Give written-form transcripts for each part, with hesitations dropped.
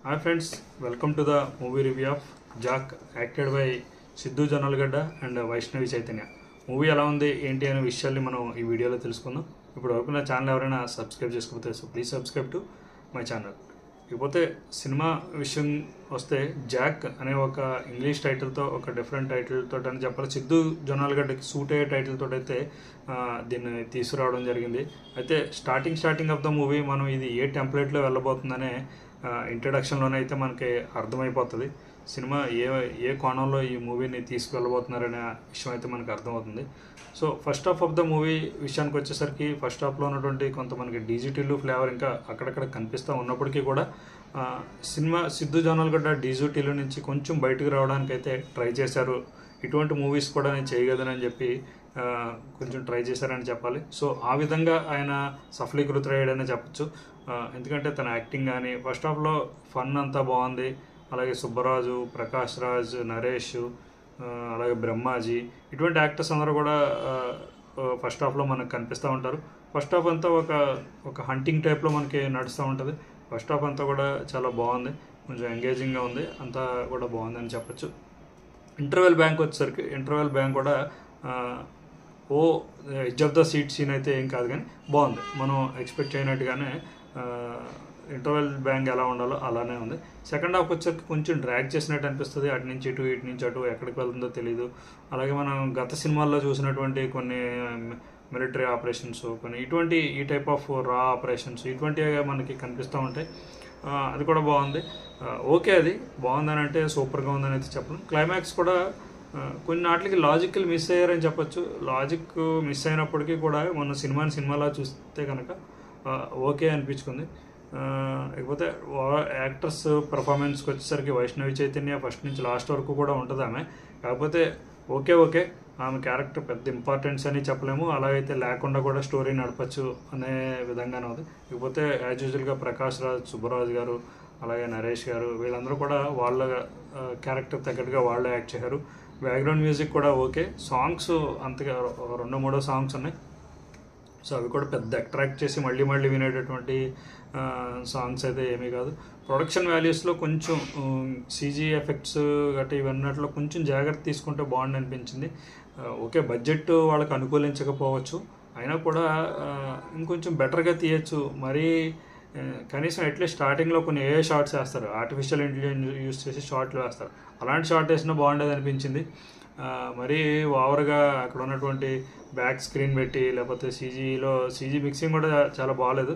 Hi friends, welcome to the movie review of Jack, acted by Sidhu Janalgadda and Vaishnavi Chaitanya. Movie ఎలా ఉంది ఏంటి అనే విషయాల్ని మనం ఈ వీడియోలో తెలుసుకుందాం. ఇప్పుడు వరకు నా ఛానల్ ఎవరైనా సబ్స్క్రైబ్ చేసుకోకపోతే please subscribe to my channel. ఇకపోతే సినిమా విషయం వస్తే జాక్ అనే ఒక ఇంగ్లీష్ టైటిల్తో ఒక డిఫరెంట్ టైటిల్తో అని చెప్పాలి. సిద్ధు జొన్నాలగడ్డకి సూట్ అయ్యే టైటిల్తో అయితే దీన్ని తీసుకురావడం జరిగింది. అయితే స్టార్టింగ్ ఆఫ్ ద మూవీ మనం ఇది ఏ టెంప్లెట్లో వెళ్ళబోతుందనే ఇంట్రడక్షన్లోనే అయితే మనకి అర్థమైపోతుంది. సినిమా ఏ కోణంలో ఈ మూవీని తీసుకువెళ్ళబోతున్నారనే విషయం అయితే మనకు అర్థమవుతుంది. So first half of the movie విషయానికి వచ్చేసరికి ఫస్ట్ హాఫ్లో ఉన్నటువంటి కొంత మనకి డిజిటల్ ఫ్లేవర్ ఇంకా అక్కడక్కడ కనిపిస్తూ ఉన్నప్పటికీ కూడా సినిమా సిద్ధు జొన్నాలగడ్డ డిజిటల్ నుంచి కొంచెం బయటకు రావడానికి అయితే ట్రై చేశారు. ఇటువంటి మూవీస్ కూడా నేను చేయగలనని చెప్పి కొంచెం ట్రై చేశారని చెప్పాలి. సో ఆ విధంగా ఆయన సఫలీకృతుడయ్యాడని చెప్పచ్చు. ఎందుకంటే తన యాక్టింగ్ కానీ ఫస్ట్ హాఫ్లో ఫన్ అంతా బాగుంది. అలాగే సుబ్బరాజు, ప్రకాష్ రాజ్, నరేష్, అలాగే బ్రహ్మాజీ ఇటువంటి యాక్టర్స్ అందరూ కూడా ఫస్ట్ హాఫ్లో మనకు కనిపిస్తూ ఉంటారు. ఫస్ట్ హాఫ్ అంతా ఒక హంటింగ్ టైప్లో మనకి నడుస్తూ ఉంటుంది. ఫస్ట్ హాఫ్ అంతా కూడా చాలా బాగుంది, కొంచెం ఎంగేజింగ్గా ఉంది, అంతా కూడా బాగుందని చెప్పచ్చు. ఇంటర్వెల్ బ్యాంక్ వచ్చేసరికి ఇంటర్వెల్ బ్యాంక్ కూడా edge of the seat scene అయితే ఏం కాదు, కానీ బాగుంది. మనం ఎక్స్పెక్ట్ చేయనట్టుగానే ఇంటర్వెల్ బ్యాంక్ ఎలా ఉండాలో అలానే ఉంది. సెకండ్ హాఫ్ వచ్చేసరికి కొంచెం డ్రాగ్ చేసినట్టు అనిపిస్తుంది. అటు నుంచి అటు ఎక్కడికి వెళ్తుందో తెలియదు. అలాగే మనం గత సినిమాల్లో చూసినటువంటి కొన్ని మిలిటరీ ఆపరేషన్స్, కొన్ని ఈ టైప్ ఆఫ్ రా ఆపరేషన్స్ ఇటువంటివి మనకి కనిపిస్తూ ఉంటాయి. అది కూడా బాగుంది. ఓకే, అది బాగుందని అంటే సూపర్గా ఉందని అయితే చెప్పను. క్లైమాక్స్ కూడా కొన్ని నాటికి లాజిక్లు మిస్ అయ్యారని చెప్పచ్చు. లాజిక్ మిస్ అయినప్పటికీ కూడా మన సినిమాలా చూస్తే కనుక ఓకే అనిపించుకుంది. లేకపోతే యాక్టర్స్ పర్ఫార్మెన్స్కి వచ్చేసరికి వైష్ణవి చైతన్య ఫస్ట్ నుంచి లాస్ట్ వరకు కూడా ఉంటుంది ఆమె. కాకపోతే ఓకే ఆమె క్యారెక్టర్ పెద్ద ఇంపార్టెన్స్ అని చెప్పలేము. అలాగైతే లేకుండా కూడా స్టోరీ నడపచ్చు అనే విధంగానే ఉంది. లేకపోతే యాజ్ యూజువల్గా ప్రకాష్ రాజ్, సుబ్బరాజు గారు, అలాగే నరేష్ గారు వీళ్ళందరూ కూడా వాళ్ళ క్యారెక్టర్ తగ్గట్టుగా వాళ్ళే యాక్ట్ చేశారు. బ్యాక్గ్రౌండ్ మ్యూజిక్ కూడా ఓకే. సాంగ్స్ అంతగా 2-3 సాంగ్స్ ఉన్నాయి. సో అవి కూడా పెద్ద అట్రాక్ట్ చేసి మళ్ళీ వినేటటువంటి సాంగ్స్ అయితే ఏమీ కాదు. ప్రొడక్షన్ వాల్యూస్లో కొంచెం సీజీ ఎఫెక్ట్స్ గట్టి ఇవన్నట్లో కొంచెం జాగ్రత్త తీసుకుంటే బాగుండి అనిపించింది. ఓకే, బడ్జెట్ వాళ్ళకి అనుకూలించకపోవచ్చు, అయినా కూడా ఇంకొంచెం బెటర్గా తీయచ్చు. మరీ కనీసం అట్లీస్ట్ స్టార్టింగ్లో కొన్ని షార్ట్స్ వేస్తారు, ఆర్టిఫిషియల్ ఇంటెలిజెన్స్ యూస్ చేసి షార్ట్లు వేస్తారు. అలాంటి షార్ట్ వేసినా బాగుండేది అనిపించింది. మరీ ఓవర్గా అక్కడ ఉన్నటువంటి బ్యాక్ స్క్రీన్ పెట్టి లేకపోతే సీజీ మిక్సింగ్ కూడా చాలా బాగాలేదు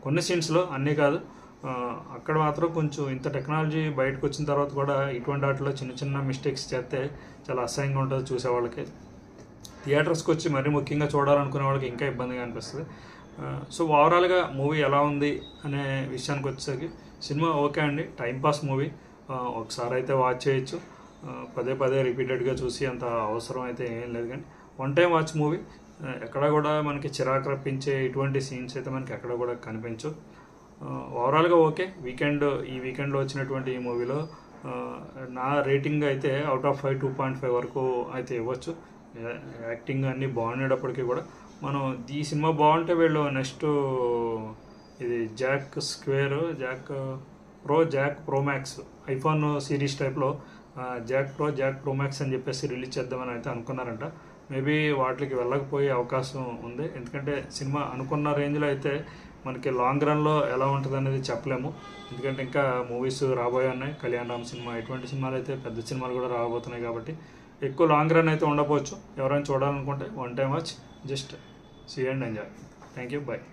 కొన్ని సీన్స్లో, అన్నీ కాదు. అక్కడ మాత్రం కొంచెం ఇంత టెక్నాలజీ బయటకు వచ్చిన తర్వాత కూడా ఇటువంటి వాటిలో చిన్న మిస్టేక్స్ చేస్తే చాలా అసహ్యంగా ఉంటుంది చూసేవాళ్ళకి. థియేటర్స్కి వచ్చి మరీ ముఖ్యంగా చూడాలనుకునే వాళ్ళకి ఇంకా ఇబ్బందిగా అనిపిస్తుంది. సో ఓవరాల్గా మూవీ ఎలా ఉంది అనే విషయానికి వచ్చేసరికి సినిమా ఓకే అండి, టైంపాస్ మూవీ. ఒకసారి అయితే వాచ్ చేయొచ్చు, పదే రిపీటెడ్గా చూసి అంత అవసరం అయితే ఏం లేదు. కానీ వన్ టైం వాచ్ మూవీ. ఎక్కడ కూడా మనకి చిరాకు రప్పించే ఇటువంటి సీన్స్ అయితే మనకి ఎక్కడ కూడా కనిపించు. ఓవరాల్గా ఓకే. ఈ వీకెండ్లో వచ్చినటువంటి ఈ మూవీలో నా రేటింగ్ అయితే అవుట్ ఆఫ్ 5 2.5 వరకు అయితే ఇవ్వచ్చు. యాక్టింగ్ అన్నీ బాగుండేటప్పటికీ కూడా మనం ఈ సినిమా బాగుంటే వీళ్ళు నెక్స్ట్ ఇది Jack pro max iPhone series టైప్లో జాక్ ప్రో మ్యాక్స్ అని చెప్పేసి రిలీజ్ చేద్దామని అయితే అనుకున్నారంట. మేబీ వాటికి వెళ్ళకపోయే అవకాశం ఉంది. ఎందుకంటే సినిమా అనుకున్న రేంజ్లో అయితే మనకి లాంగ్ రన్లో ఎలా ఉంటుంది అనేది చెప్పలేము. ఎందుకంటే ఇంకా మూవీస్ రాబోయే ఉన్నాయి. కళ్యాణ్ రామ్ సినిమా ఇటువంటి సినిమాలు అయితే పెద్ద సినిమాలు కూడా రాబోతున్నాయి కాబట్టి ఎక్కువ లాంగ్ రన్ అయితే ఉండకపోవచ్చు. ఎవరైనా చూడాలనుకుంటే one time watch, just see and enjoy. Thank you, bye.